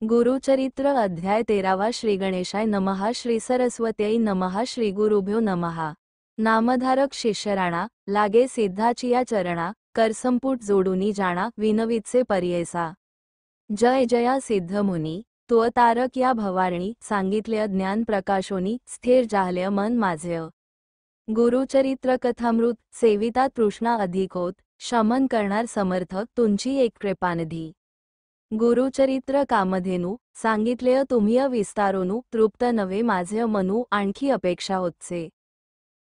गुरुचरित्र अध्याय 13 श्री गणेशाय नमः श्री सरस्वत्यै नमः श्री गुरुभ्यो नमः। नामधारक शिष्यराणा लागे सिद्धाचिया चरणा करसंपुट जोडूनी जाणा विनवितसे पर्येसा। जय जया सिद्धमुनी तुअ तारक या भवारणी सांगितले ज्ञान प्रकाशोनी स्थिर जाहले मन माझे। गुरुचरित्र कथामृत सेविता तृष्णा अधिकोत शमन करणार समर्थक तुमची एक कृपानिधी। गुरुचरित्र कामधेनू सांगितले तुम्ही विस्तारोनू तृप्त नवे माझे मनू आणखी अपेक्षा होतसे।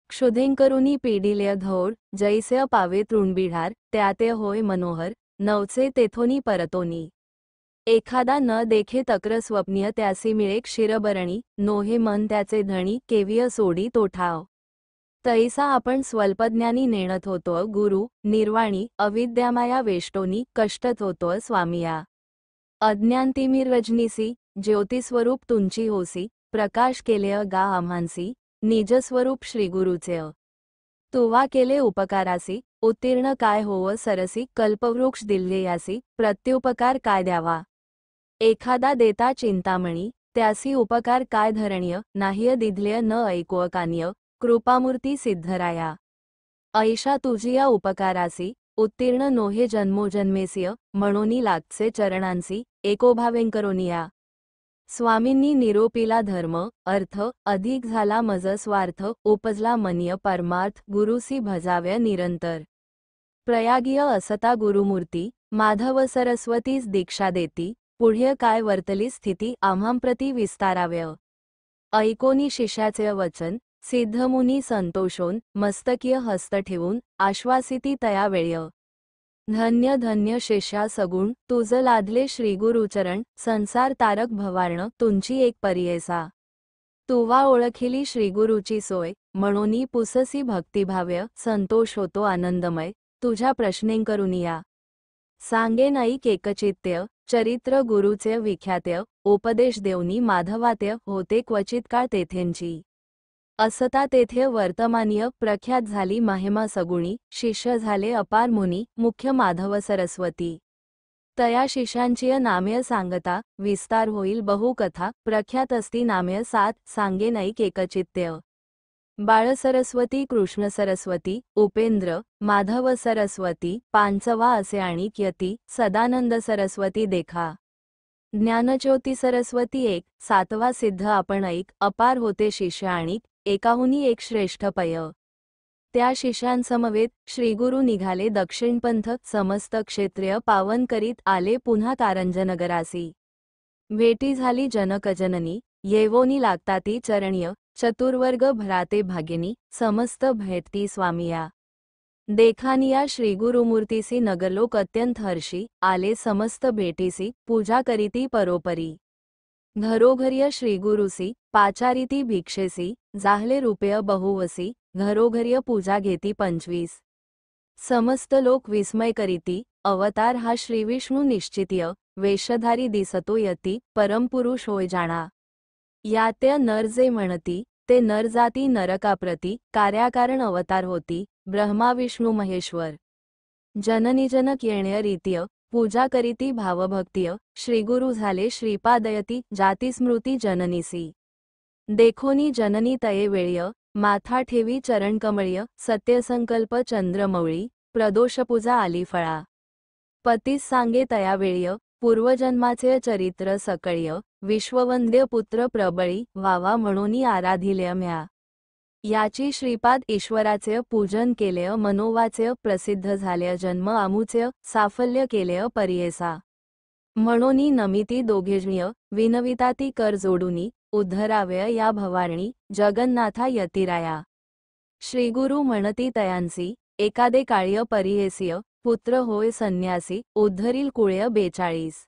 क्षुधिंकरुनी पीडिले धोर जैसे पावे तृणबिढार त्याते होय मनोहर नवचे तेथोनी परतोनी। एखादा न देखे तक्र स्वप्नीय त्यासी मिळे क्षीरबरणी नोहे मन त्याचे धणी केविय सोडी तोठाव। तैसा आपण स्वल्पज्ञानी नेणत होतो गुरु निर्वाणी अविद्यामाया वेष्टोनी कष्टत होतो स्वामिया। अज्ञान तिमिर रजनीसी ज्योतिस्वरूप तुमची होसी प्रकाश केले गा आम्हांसी निजस्वरूप श्रीगुरुचे। तुवा केले उपकारासी उत्तीर्ण काय होव सरसी कल्पवृक्ष दिल्ले यासी प्रत्युपकार काय द्यावा। एखादा देता चिंतामणी त्यासी उपकार काय धरणीय नाह्य दिधलेय न ऐकोव कान्य कृपामूर्ती सिद्धराया। ऐशा तुझिया उपकारासी उत्तीर्ण नोहे जन्मोजन्मेसिय म्हणोनी लागचे चरणांसी एकोभावेंकरोनिया। स्वामींनी निरोपिला धर्म अर्थ अधिक झाला मज स्वार्थ उपजला मनीय परमार्थ गुरुसी भजाव्य निरंतर। प्रयागीय असता गुरुमूर्ती माधव सरस्वतीस दीक्षा देती पुढे काय वर्तली स्थिती आम्हांप्रती विस्ताराव्य। ऐकोनी शिष्याचे वचन सिद्धमुनी संतोषोन मस्तकीय हस्त ठेवून आश्वासिती तया वेळ्य। धन्य धन्य शिष्या सगुण तुझ लादले श्रीगुरुचरण संसार तारक भवार्ण तुमची एक पर्येसा। तुवा ओळखिली श्रीगुरुची सोय म्हणोनी पुससी भक्तिभाव्य संतोष होतो आनंदमय तुझ्या प्रश्नेंकरुनिया। सांगेन ऐक एकचित्य चरित्र गुरुचे विख्यात्य उपदेश देवनी माधवात्य होते क्वचित काळ तेथेंची। असता तेथे वर्तमानीय प्रख्यात झाली महिमा सगुणी शिष्य झाले अपार मुनी मुख्य माधव सरस्वती। तया शिष्यांची नाम्य सांगता विस्तार होईल बहुकथा प्रख्यात असती नाम्य सात सांगेन ऐक एकचित्य। बाळ सरस्वती कृष्ण सरस्वती उपेंद्र माधव सरस्वती पांचवा असे आणिक यती सदानंद सरस्वती देखा। ज्ञानज्योती सरस्वती एक सातवा सिद्ध आपण ऐक अपार होते शिष्य आणिक एकाहुनी एक श्रेष्ठ पय। त्या शिष्यांसमवेत श्रीगुरु निघाले दक्षिणपंथ समस्त क्षेत्रीय पावन करीत आले पुन्हा कारंजनगरासी। भेटी झाली जनकजननी येवोनी लागताती चरणीय चतुर्वर्ग भराते भागिनी समस्त भेटती स्वामिया। देखानिया श्रीगुरुमूर्तीसी नगरलोक अत्यंत हर्षी आले समस्त भेटीसी पूजा करीती परोपरी। घरोघर्य श्रीगुरुसी पाचारीती भिक्षेसी जाहले रुपय बहुवसी घरोघर्य पूजा घेती 25। समस्त लोक विस्मय करीती अवतार हा श्रीविष्णू निश्चितीय वेशधारी दिसतो यती परमपुरुष होय जाणा। यात्य नर जे म्हणती ते नर जाती नरकाप्रती कार्याकारण अवतार होती ब्रह्मा विष्णू महेश्वर। जननीजनक येण्य रीतीय पूजा करीती भावभक्तीय श्रीगुरु झाले श्रीपादयती जाती स्मृती जननीसी। देखोनी जननी तये वेळ्य माथा ठेवी चरणकमळ्य सत्यसंकल्प चंद्रमौळी प्रदोषपूजा आली फळा। पतीस सांगे तया वेळ्य पूर्वजन्माचे चरित्र सकळ्य विश्ववंद्य पुत्र प्रबळी वावा म्हणोनी आराधिले म्या। याची श्रीपाद ईश्वराचे पूजन केले मनोवाचे प्रसिद्ध झाले जन्म आमुचे साफल्य केले पर्येसा। म्हणोनी नमिती दोघेजणीय विनविताती कर जोडूनी उद्धराव्य या भवारणी जगन्नाथा यतिराया। श्रीगुरु म्हणती तयांसी एकादे काळ्य परियेसिय पुत्र होय संन्यासी उद्धरील कुळ्य 42।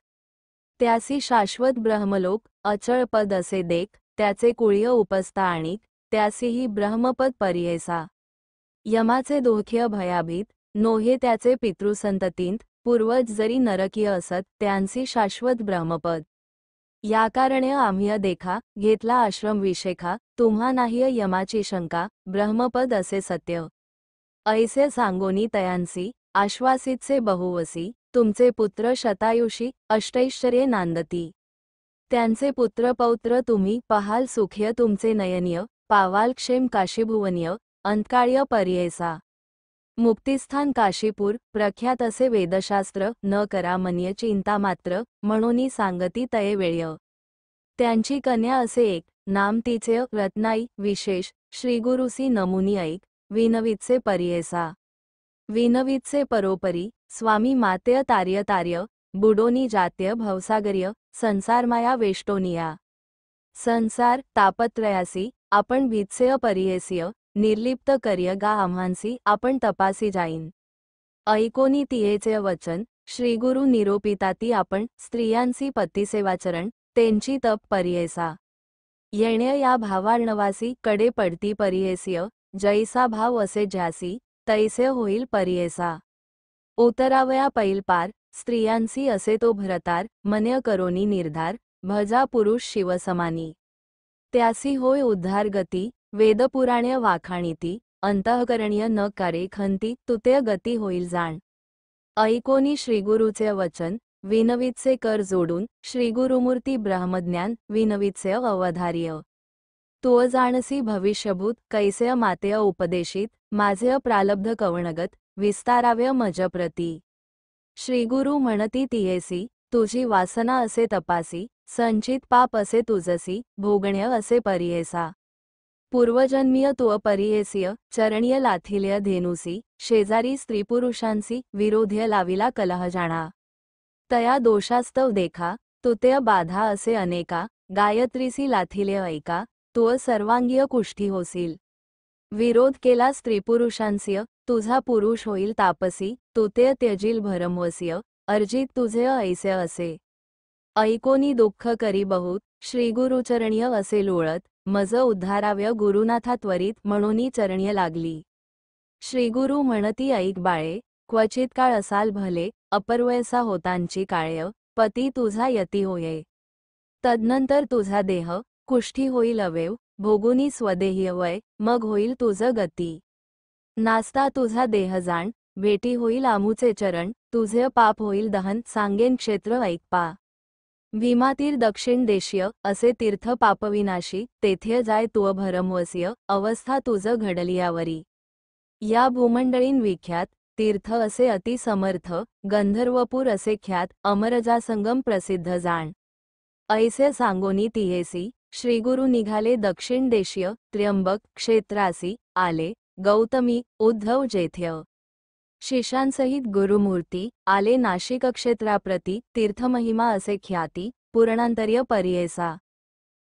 त्यासी शाश्वत ब्रह्मलोक अचळ पद असे देख त्याचे कुळ्य उपस्था आणिक त्यासीही ब्रह्मपद पर्येसा। यमाचे दोख्य भयाभीत नोहे त्याचे पितृसंततींत पूर्वज जरी नरकीय असत त्यांसी शाश्वत ब्रह्मपद। या कारणे आम्ही देखा घेतला आश्रम विशेखा तुम्हा नाह्य यमाची शंका ब्रह्मपद असे सत्य। ऐसे सांगोनी तयांसी आश्वासितसे बहुवसी तुमचे पुत्र शतायुषी अष्टैश्वर्ये नांदती। त्यांचे पुत्र पौत्र तुम्ही पहाल सुख्य तुमचे नयनीय पावाल क्षेम काशीभुवनीय अंतकाळ्य पर्येसा मुक्तिस्थान काशीपूर प्रख्यात असे वेदशास्त्र न करा मन्य चिंता मात्र म्हणून सांगती तये वेळ्य त्यांची कन्या असे एक नाम तिचे रत्नाई विशेष श्रीगुरुसी नमुनी ऐक विनवीतसे पर्येसा विनवीतसे परोपरी स्वामी मातेय तार्य तार्य बुडोनी जात्य भवसागर्य संसारमाया वेष्टोनिया संसार तापत्रयासी आपण भीतसेय पर्येसिय निर्लिप्त कर्य गा आम्हांसी आपण तपासी जाईन ऐकोनी तियेचे वचन श्रीगुरु निरोपिताती आपण स्त्रियांसी पतिसेवाचरण त्यांची तप पर्येसा येण्य या भावार्णवासी कडे पडती पर्येसिय जैसा भाव असे ज्यासी तैसे होईल पर्येसा उतरावया पैलपार स्त्रियांसी असे तो भरतार मन्य करोनी निर्धार भजा पुरुष शिवसमानी त्यासी होय उद्धार गती वेदपुराण्य वाखाणीती अंतःकरणीय न कारे खंती तुते गती होईल जाण ऐकोनी श्रीगुरुचे वचन विनवीतसे कर जोडून श्रीगुरुमूर्ती ब्रह्मज्ञान विनवीतसे अवधार्य तो जाणसी भविष्यभूत कैसे मातेय उपदेशित माझे प्रालब्ध कवणगत विस्ताराव्य मजप्रती श्रीगुरु म्हणती तियेसी तुझी वासना असे तपासी संचित पाप असे तुझसी भोगण्य असे पर्येसा पूर्वजन्मीय तुअ पर्येसिय चरणीय लाथिल्य धेनुसी शेजारी स्त्रीपुरुषांसी विरोध्य लाविला कलह जाणा तया दोषास्तव देखा तुते बाधा असे अनेका गायत्रीसी लाथिल्य ऐका तुअ सर्वांगीय कुष्ठी होसील विरोध केला स्त्रीपुरुषांसिय तुझा पुरुष होईल तापसी तुते त्यजील भरमवसिय अर्जित तुझे ऐसे असे ऐकोनी दुःख करी बहुत श्रीगुरुचरणीय असे लोळत मज उद्धाराव्य गुरुनाथा त्वरित म्हणूनी चरणीय लागली श्रीगुरु म्हणती ऐक बाळे क्वचित काळ असाल भले अपरवयसा होतांची काळ्य पती तुझा यती होये तदनंतर तुझा देह कुष्ठी होईल अवेव भोगुनी स्वदेहीय वय मग होईल तुझ गती नास्ता तुझा देह जाण भेटी होईल आमुचे चरण तुझे पाप होईल दहन सांगेन क्षेत्र ऐकपा भीमातीर दक्षिण देशीय असे तीर्थ पापविनाशी तेथे जाय तुअ भरमवसिय अवस्था तुझ घडलियावरी या भूमंडळीन विख्यात तीर्थ असे अति समर्थ गंधर्वपूर असे ख्यात अमरजासंगम प्रसिद्ध जाण ऐसे सांगोनी तियेसी श्रीगुरु निघाले दक्षिण देशीय त्र्यंबक क्षेत्रासी आले गौतमी उद्धव जेथ्य शिष्यांसहित गुरुमूर्ती आले नाशिक क्षेत्राप्रती तीर्थमहिमा असे ख्याती पूर्णांतर्य पर्येसा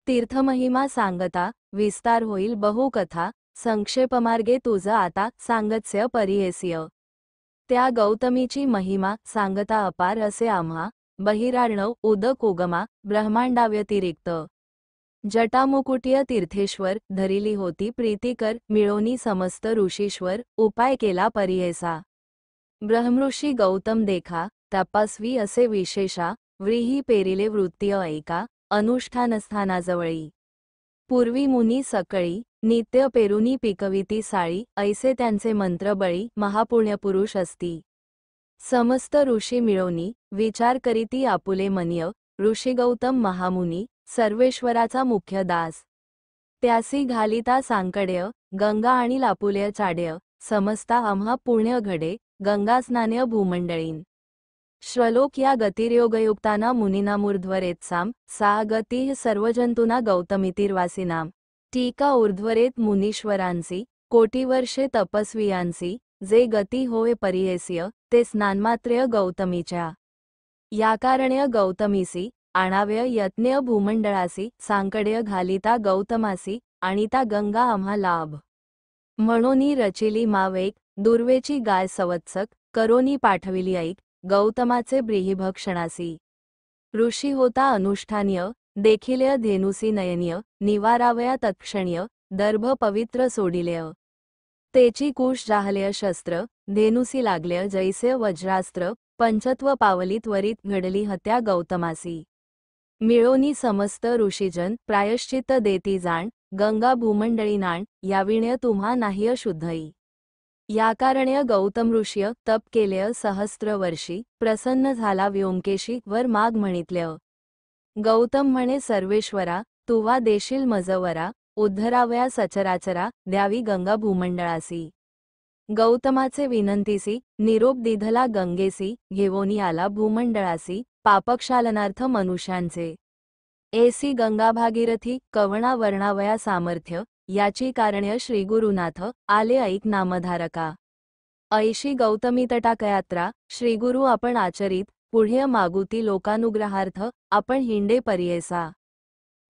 तीर्थमहिमा सांगता विस्तार होईल बहुकथा संक्षेपमार्गे तुझ आता सांगत्स्य पर्येसिय त्या गौतमीची महिमा सांगता अपार असे आम्हा बहिरार्णव उदक उगमा ब्रह्मांडाव्यतिरिक्त जटामुकुटीय तीर्थेश्वर धरिली होती प्रीतिकर मिळोनी समस्त ऋषीश्वर उपाय केला पर्येसा ब्रह्मऋषी गौतम देखा तपस्वी असे विशेषा व्रीही पेरिले वृत्तीय ऐका अनुष्ठानस्थानाजवळी पूर्वी मुनी सकळी नित्य पेरुनी पिकविती साळी ऐसे त्यांचे मंत्रबळी महापुण्यपुरुष असती समस्त ऋषी मिळोनी विचार करीती आपुले मन्य ऋषी गौतम महामुनी सर्वेश्वराचा मुख्य दास त्यासी घालिता सांकड्य गंगा आणि लापुल्य चाड्य समस्ता आम्हा पुण्य घडे गंगा स्नान्य भूमंडळीन श्लोक या गतिर्योगयुक्ताना मुनीनामूर्ध्वरेत्साम सा गती सर्वजंतूना गौतमितीर्वासिनाम टीका ऊर्ध्वरेत मुनीश्वरांसी कोटीवर्षे तपस्वियांसी जे गती होय पर्येसिय ते स्नानमात्र्य गौतमीच्या या कारण्य गौतमीसी आणाव्य यज्ञ भूमंडळासी सांकड्य घालिता गौतमासी आणिता गंगा आम्हा लाभ म्हणोनी रचिली मावेक दुर्वेची गाय संवत्सक करोनी पाठविली ऐक गौतमाचे ब्रीहिभक्षणासी ऋषी होता अनुष्ठान्य देखिल्य धेनुसी नयनीय निवारावया तत्क्षण्य दर्भ पवित्र सोडिल्य तेची कुश जाहल्य शस्त्र धेनुसी लागल्य जैसे वज्रास्त्र पंचत्व पावली त्वरित घडली हत्या गौतमासी मिळोनी समस्त ऋषीजन प्रायश्चित्त देती जाण गंगा भूमंडळी नाण याविण्य तुम्हा नाह्य शुद्धई या कारण्य गौतम ऋषय तप केल्य सहस्त्र वर्षी प्रसन्न झाला व्योमकेशी वर माग म्हणितल्य गौतम म्हणे सर्वेश्वरा तुवा देशील मजवरा उद्धरावया सचराचरा द्यावी गंगा भूमंडळासी। गौतमाचे विनंतीसी निरोप दिधला गंगेसी घेवोनी आला भूमंडळासी पापक्षालनार्थ मनुष्यांचे। एसी गंगा भागीरथी कवणा वर्णावया सामर्थ्य याची कारण्य श्रीगुरुनाथ आले ऐक नामधारका। ऐशी गौतमी तटाकयात्रा श्रीगुरु आपण आचरित पुढ्य मागुती लोकानुग्रहार्थ आपण हिंडे परियेसा।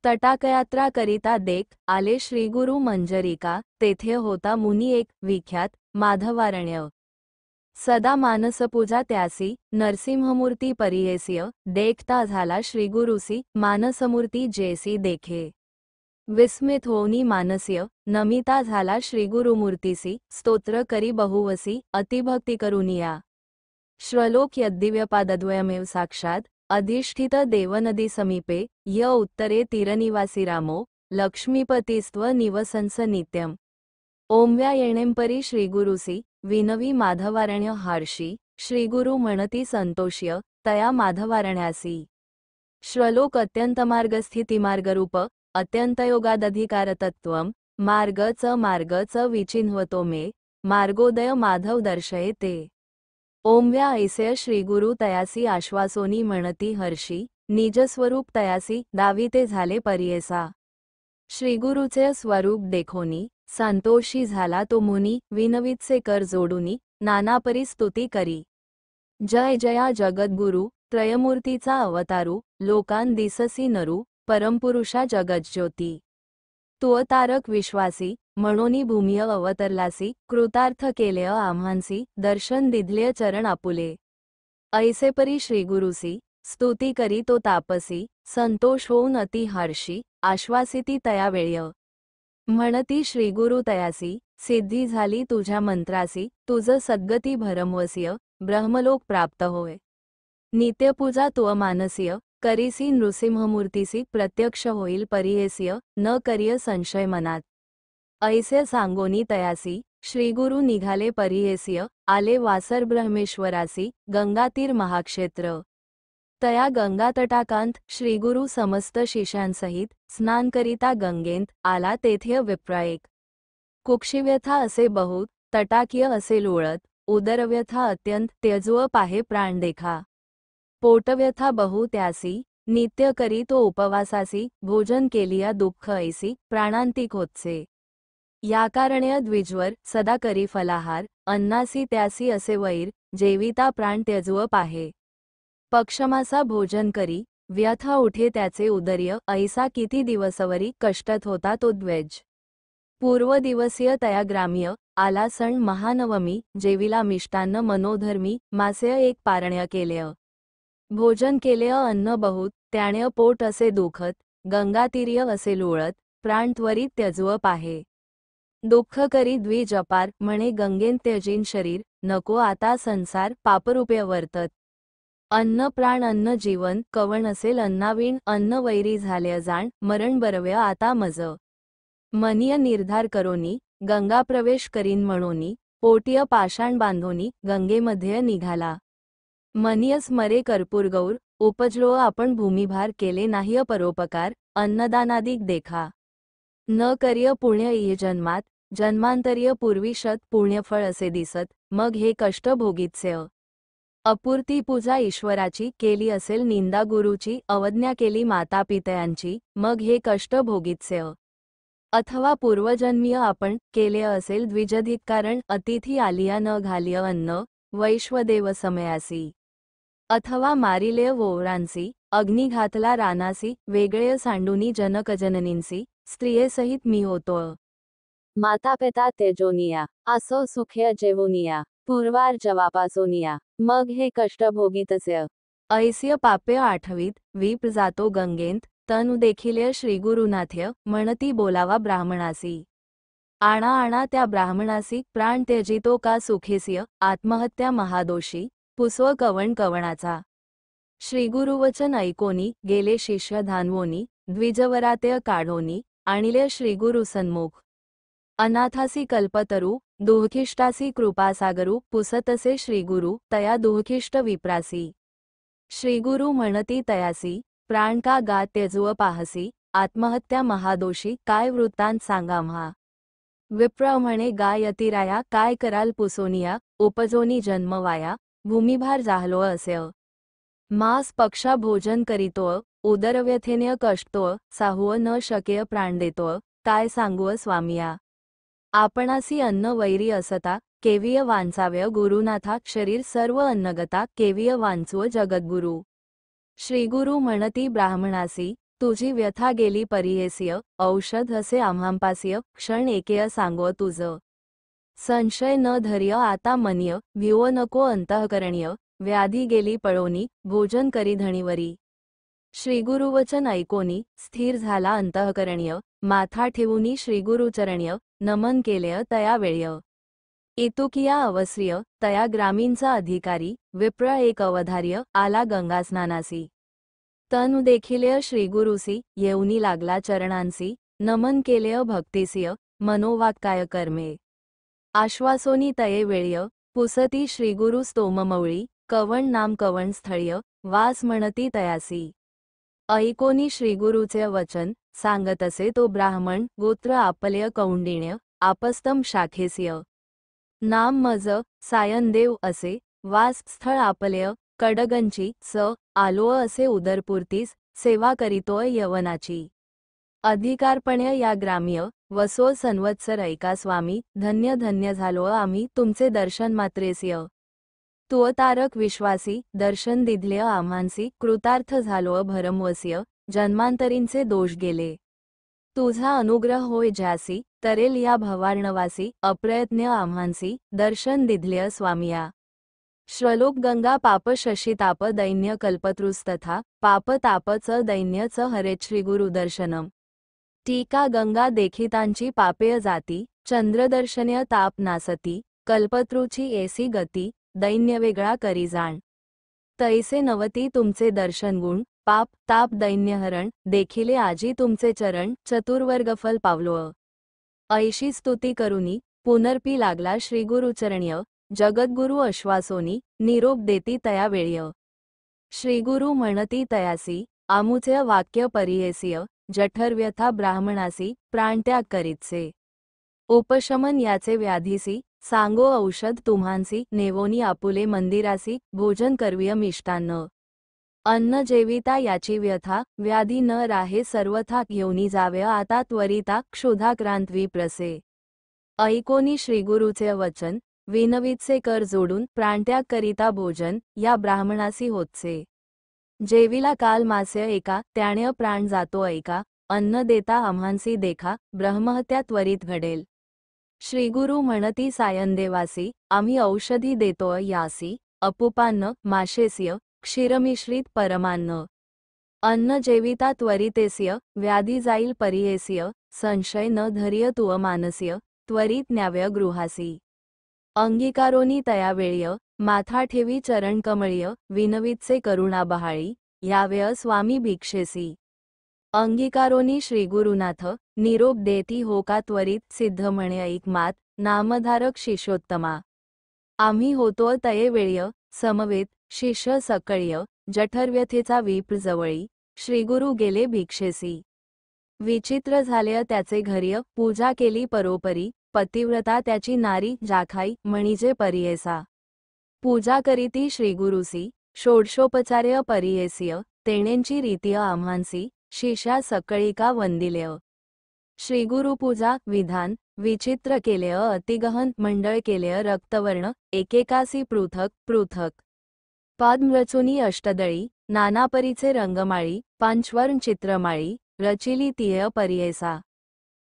तटाकयात्रा करिता देख आले श्रीगुरु मंजरिका तेथे होता मुनी एक विख्यात माधवारण्य। सदा मानसपूजा त्यासी नरसिंहमूर्ती परियेसिय देखता झाला श्रीगुरुसी मानसमूर्ती जैसी देखे। विस्मित होनी मानस्य नमिता झाला श्रीगुरुमूर्तीसी स्तोत्र करी बहुवसी अतिभक्ती करुनिया। श्रलोक यद्दिव्यपादद्वयमेव साक्षात अधिष्ठित देवनदी समीपे य उत्तरे तीरनिवासी रामो लक्ष्मीपतिस्त्व निवसंस नित्यम। ओमव्या येणेंपरी श्रीगुरुसी विनवी माधवारण्य हार्षी श्रीगुरु म्हणती संतोष्य तया माधवारण्यासी। श्रलोक अत्यंतमार्गस्थितिमार्गरूप अत्यंतयोगादधिकारतत्त्वम मार्ग च विचिन्हवतो मे मार्गोदय माधव दर्शयते। ओमव्या ऐसे श्रीगुरु तयासी आश्वासोनी म्हणती हर्षी निजस्वरूप तयासी दाविते झाले परियेसा। श्रीगुरुचे स्वरूप देखोनी संतोषी झाला तो मुनी विनवीतसे कर जोडुनी नानापरी स्तुती करी। जय जया जगद्गुरु त्रयमूर्तीचा अवतारू लोकान दिससी नरू परमपुरुषा जगज्योती। तू तारक विश्वासी म्हणोनी भूमिय अवतरलासी कृतार्थ केलेय आम्हांसी दर्शन दिधलेय चरण आपुले। ऐसे परी श्रीगुरुसी स्तुती करी तो तापसी संतोष होऊन अति हर्षी आश्वासिती तया वेळ्य। म्हणती श्रीगुरु तयासी सिद्धी झाली तुझ्या मंत्रासी तुझ सद्गती भरमवसीय ब्रह्मलोक प्राप्त होय। नित्यपूजा तुअ मानसीय करीसी नृसिंहमूर्तीसी प्रत्यक्ष होईल परियेसिय न करिय संशय मनात। ऐसे सांगोनी तयासी श्रीगुरु निघाले परियेसिय आले वासर ब्रह्मेश्वरासी गंगातीर महाक्षेत्र। तया गंगा तटाकांत श्रीगुरु समस्त शिष्यांसहित स्नान करिता गंगेंत आला तेथे विप्रायक। कुक्षिव्यथा असे बहुत तटाकीय असे लोळत उदरव्यथा अत्यंत त्यजुअ पाहे प्राण देखा। पोटव्यथा बहु त्यासी नित्य करी तो उपवासासी भोजन केलिया दुःख ऐसी प्राणांतिक होतसे। या कारणे द्विजवर सदा करी फलाहार अन्नासी त्यासी असे वैर जेविता प्राण त्यजुअ पाहे। पक्षमासा भोजन करी व्यथा उठे त्याचे उदर्य ऐसा किती दिवसवरी कष्टत होता तो द्वेज। पूर्व दिवसीय तया ग्राम्य आला सण महानवमी जेविला मिष्टान्न मनोधर्मी मास्य एक पारण्य केलेय। भोजन केलेय अन्न बहुत त्याने पोट असे दुखत गंगातीर्य असे लोळत प्राण त्वरित त्यजुअ पाहे। दुःख करी द्विज अपार म्हणे गंगेन त्यजीन शरीर नको आता संसार पापरूपे वर्तत। अन्न प्राण अन्न जीवन कवण असेल अन्नावीण अन्न वैरी झाले जाण मरण बरव्य आता मज। मनीय निर्धार करोनी गंगा प्रवेश करीन म्हणोनी पोटीय पाषाण बांधोनी गंगेमध्ये निघाला। मनीय स्मरे कर्पूर गौर उपजलो आपण भूमिभार केले नाही परोपकार अन्नदानादिक देखा। न कर्य पुण्य इह जन्मात जन्मांतरीय पूर्वी शत पुण्यफळ असे दिसत मग हे कष्ट भोगीतसे। अपूर्ती पूजा ईश्वराची केली असेल निंदा गुरुची अवज्ञा केली माता पितयांची मग हे कष्ट भोगीतसे। अथवा पूर्वजन्मीय आपण केले असेल द्विजधिक कारण अतिथी आलिया न घालिय अन्न वैश्वदेव समयासी। अथवा मारिलेय वोरांसी अग्नी घातला रानासी वेगळे सांडूनी जनकजननींसी स्त्रियेसहित मी होतो। माता पिता तेजोनिया असो सुखे जेवोनिया पूर्वार जवापासोनिया मग हे कष्ट भोगीतसे। ऐस्य पापे आठवीत वीप जातो गंगेंत तनु देखिले श्रीगुरुनाथ्य म्हणती बोलावा ब्राह्मणासी। आणा आणा त्या ब्राह्मणासी प्राण त्यजितो का सुखेसिय आत्महत्या महादोषी पुसव कवण कवणाचा। श्रीगुरुवचन ऐकोनी गेले शिष्य धानवोनी द्विजवरात्य काढोनी आणिले श्रीगुरु सन्मुख। अनाथासी कल्पतरू दुःखिष्टासी कृपासागरू पुसतसे श्रीगुरु तया दुःखिष्ट विप्रासी। श्रीगुरु म्हणती तयासी प्राण का गा त्यजुव पाहसी, आत्महत्या महादोषी काय वृत्तांत सांगा म्हा. विप्र म्हणे गा यतिराया काय कराल पुसोनिया, उपजोनी जन्मवाया, भूमिभार जाहलो असेय. मांस पक्षा भोजन करीतोय, उदरव्यथेने कष्टोय, साहुव न शकेय प्राण देतोय, काय सांगुव स्वामिया. आपणासी अन्न वैरी असता, केविय वांचाव्य गुरुनाथा शरीर सर्व अन्नगता केविय वांचुव जगद्गुरु. श्रीगुरु म्हणती ब्राह्मणासी, तुझी व्यथा गेली परियेसिय, औषध असे आम्हांपासिय, क्षण एकेय सांगो तुझ. संशय न धर्य आता मन्य, भिवो नको अंतःकरणीय, व्याधी गेली पळोनी, भोजन करी धणीवरी. श्रीगुरुवचन ऐकोनी, स्थिर झाला अंतःकरणीय, माथा ठेवूनी श्रीगुरुचरणीय, नमन केलेय तया वेळ्य. इतुकिया अवश्य, तया ग्रामीणचा अधिकारी, विप्र एक अवधार्य, आला गंगास्नानासी. तनु देखिलेय श्रीगुरुसी, येऊनी लागला चरणांसी, नमन केलेय भक्तिसिय, मनोवाक्काय कर्मे. आश्वासोनी तये वेळ्य, पुसती श्रीगुरु स्तोममौळी, कवण नाम कवण स्थळ्य, वास म्हणती तयासी. ऐकोनी श्रीगुरुचे वचन, सांगतसे तो ब्राह्मण, गोत्र आपलय कौंडिण्य, आपस्तम शाखेसिय. नाम मज, सायनदेव असे, वास स्थळ आपलय, कडगंची, आलो असे उदरपूर्तीस, सेवा करीतोय यवनाची. अधिकारपण्य या ग्राम्य, वसो संवत्सर ऐका स्वामी, धन्य धन्य झालो आम्ही तुमचे दर्शन मात्रेसिय. तुअतारक विश्वासी, दर्शन दिधलेय आम्हांसी, कृतार्थ झालो भरमवसिय, जन्मांतरींचे दोष गेले. तुझा अनुग्रह होय ज्यासी, तरेल या भवार्णवासी, अप्रयत्न आम्हांसी, दर्शन दिधलेय स्वामिया. श्रलोक गंगा पाप शशिताप दैन्य कल्पतृस्तथा, पाप ताप च दैन्य च हरेत श्रीगुरु दर्शनम. टीका गंगा देखितांची पापेय जाती, चंद्रदर्शन्य ताप नासती, कल्पतृची एसी गती, दैन्य वेगळा करी जाण. तैसे नवती तुमचे दर्शन गुण, पाप ताप दैन्यहरण, देखिले आजी तुमचे चरण, चतुर्वर्गफल पावलोळ. ऐशी स्तुती करुनी, पुनर्पी लागला श्रीगुरुचरण्य, जगद्गुरु अश्वासोनी, निरोप देती तया वेळ्य. श्रीगुरु म्हणती तयासी, आमुचे वाक्य परियेसिय, जठरव्यथा ब्राह्मणासी, प्राणत्याग करीतसे. उपशमन याचे व्याधीसी, सांगो औषध तुम्हांसी, नेवोनी आपुले मंदिरासी, भोजन करविय मिष्टान्न. अन्न जेविता याची व्यथा, व्याधी न राहे सर्वथा घेऊनी जावे आता त्वरिता, क्षुधाक्रांत विप्रसे. ऐकोनी श्रीगुरुचे वचन, विनवीतसे कर जोडून, प्राणत्याग करिता भोजन, या ब्राह्मणासी होतसे. जेविला काल मास्य एका, त्याने प्राण जातो ऐका, अन्न देता आम्हांसी देखा, ब्रह्महत्या त्वरित घडेल. श्रीगुरु म्हणती सायनदेवासी, आम्ही औषधी देतोय यासी, अपुपान्न, माशेस्य, क्षीरमिश्रित परमान्न. अन्न जेविता त्वरितेस्य, व्याधी जाईल परियेसिय, संशय न धर्य तुअ मानसिय, त्वरित न्याव्य गृहासी. अंगीकारोनी तया वेळ्य, माथा ठेवी चरण कमळ्य, विनवीतसे करुणा बहाळी, यावेय स्वामी भिक्षेसी. अंगीकारोनी श्रीगुरुनाथ, निरोप देती हो का त्वरित सिद्ध म्हणे ऐक मात, नामधारक शिष्योत्तमा. आम्ही होतो तये वेळ्य, समवेत, शिष्य सकळ्य, जठरव्यथेचा विप्र जवळी, श्रीगुरु गेले भिक्षेसी. विचित्र झाले त्याचे घर्य, पूजा केली परोपरी, पतिव्रता त्याची नारी जाखाई, म्हणजे परियेसा. पूजा करीती श्रीगुरुसी, षोडशोपचार्य परियेसिय, तेणेंची रीतीय आम्हांसी, शिष्या सकळिका वंदिलेय. श्रीगुरुपूजा विधान, विचित्र केलेय अतिगहन मंडळ केलेय रक्तवर्ण, एकेकासी पृथक पृथक. पद्मरचुनी अष्टदळी, नानापरीचे रंगमाळी, पंचवर्ण चित्रमाळी, रचिली तिय परियेसा.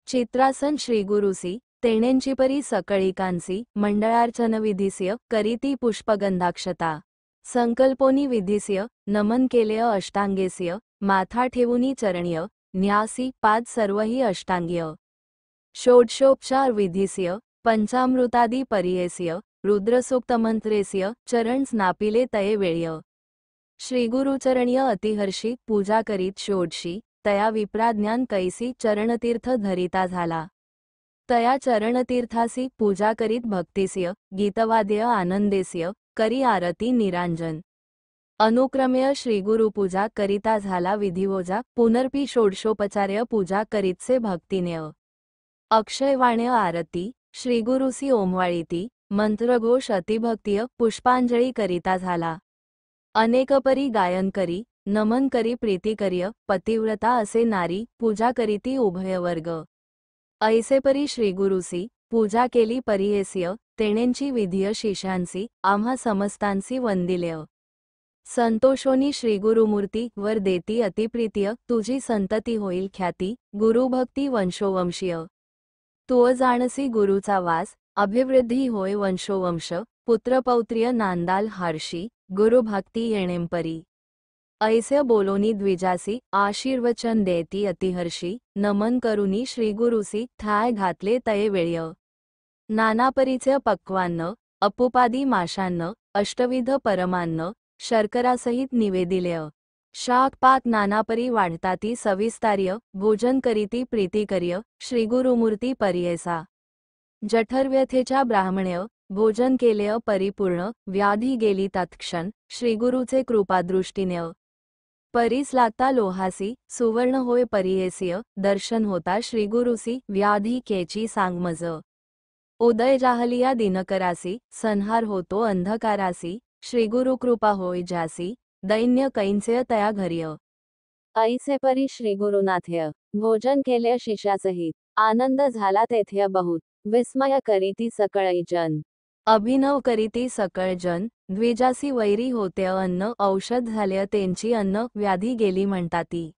चित्रासन श्रीगुरुसी, तेणेंची परी सकळिकांसी, मंडळार्चन विधिस्य, करीती पुष्पगंधाक्षता. संकल्पोनी विधिस्य, नमन केलेय अष्टांगेस्य, माथा ठेवूनी चरणीय, न्यासी पाद सर्वही अष्टांग्य. षोडशोपचार विधिस्य, पंचामृतादी परियेस्य, रुद्रसूक्तमंत्रेस्य, चरण स्नापिले तये वेळ्य. श्रीगुरुचरणीय अतिहर्षी, पूजा करीत षोडशी, तया विप्राज्ञान कैसी चरणतीर्थ धरिता झाला. तया चरणतीर्थासी पूजा करीत भक्तिस्य, गीतवाद्य आनंदेस्य, करी आरती निरांजन. अनुक्रमेय श्रीगुरुपूजा करिता झाला विधिवोजा, पुनर्पी षोडशोपचार्य पूजा करीतसे भक्तिनेय. अक्षयवाण्य आरती श्रीगुरुसी ओमवाळीती, मंत्रघोष अतिभक्तिय पुष्पांजळी करिता झाला. अनेकपरी गायन करी, नमन करी प्रीतिकर्य, पतिव्रता असे नारी, पूजा करीती उभयवर्ग. ऐसेपरी श्रीगुरुसी, पूजा केली परिहेस्य, तेणेंची विधिय शिष्यांसी, आम्हा समस्तांसी वंदिलेय. संतोषोनी श्रीगुरुमूर्ती, वर देती अतिप्रीतिय, तुझी संतती होईल ख्याती, गुरुभक्ती वंशोवंशीय. तू जाणसी गुरुचा वास, अभिवृद्धी होय वंशोवंश, पुत्रपौत्रिय नांदाल हर्षी, गुरुभक्ती येणेंपरी. ऐसे बोलोनी द्विजासी, आशीर्वचन देती अतिहर्षी, नमन करुनी श्रीगुरुसी, ठाय घातले तये वेळ्य. नानापरीचे पक्वान्न, अपुपादी माशान्न, अष्टविध परमान्न, शर्करासहित निवेदिलेय. शाकपाक नानापरी वाढताती सविस्तार्य, भोजन करीती प्रीतिकर्य, श्रीगुरुमूर्ती परियेसा. जठरव्यथेच्या ब्राह्मण्य, भोजन केलेय परिपूर्ण, व्याधी गेली तत्क्षण, श्रीगुरुचे कृपादृष्टीने. परीस लागता लोहासी, सुवर्ण होय परियेसिय, दर्शन होता श्रीगुरुसी, व्याधी केची सांगमज. उदय जाहलिया दिनकरासी, संहार होतो अंधकारासी, श्रीगुरुकृपा होय जासी, दैन्य कैंचे तया घर्य. ऐसे परी श्रीगुरुनाथ्य, भोजन केले शिष्यासहित, आनंद झाला तेथे बहुत, विस्मय करीती सकळै जन. अभिनव करीती सकळ जन, द्विजासी वैरी होते अन्न औषध झाले त्यांची अन्न व्याधी गेली म्हणताती.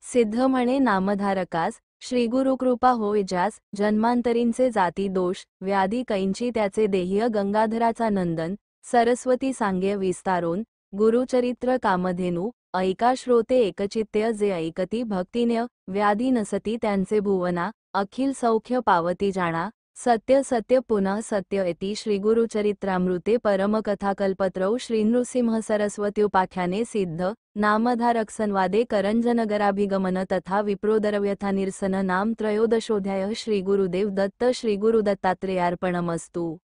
सिद्ध म्हणे नामधारकास, श्रीगुरुकृपा होय जास, जन्मांतरींचे जाती दोष, व्याधी कैंची त्याचे देह्य गंगाधराचा नंदन, सरस्वती सांगे विस्तारोन, गुरुचरित्र कामधेनु, ऐका श्रोते एकचित्य जे ऐकती भक्तिन्य, व्याधी नसती त्यांचे भुवना, अखिल सौख्य पावती जाणा. सत्य सत्य पुनः सत्य इति श्रीगुरुचरित्रामृते परमकथाकल्पत्रौ श्रीनृसिंह सरस्वत्युपाख्याने सिद्ध. नामधारक संवादे करंजनगराभिगमन तथा विप्रोदरव्यथा निरसन नाम त्रयोदशोऽध्यायः. श्रीगुरुदेव दत्त. श्रीगुरुदत्तात्रेयार्पणमस्तु.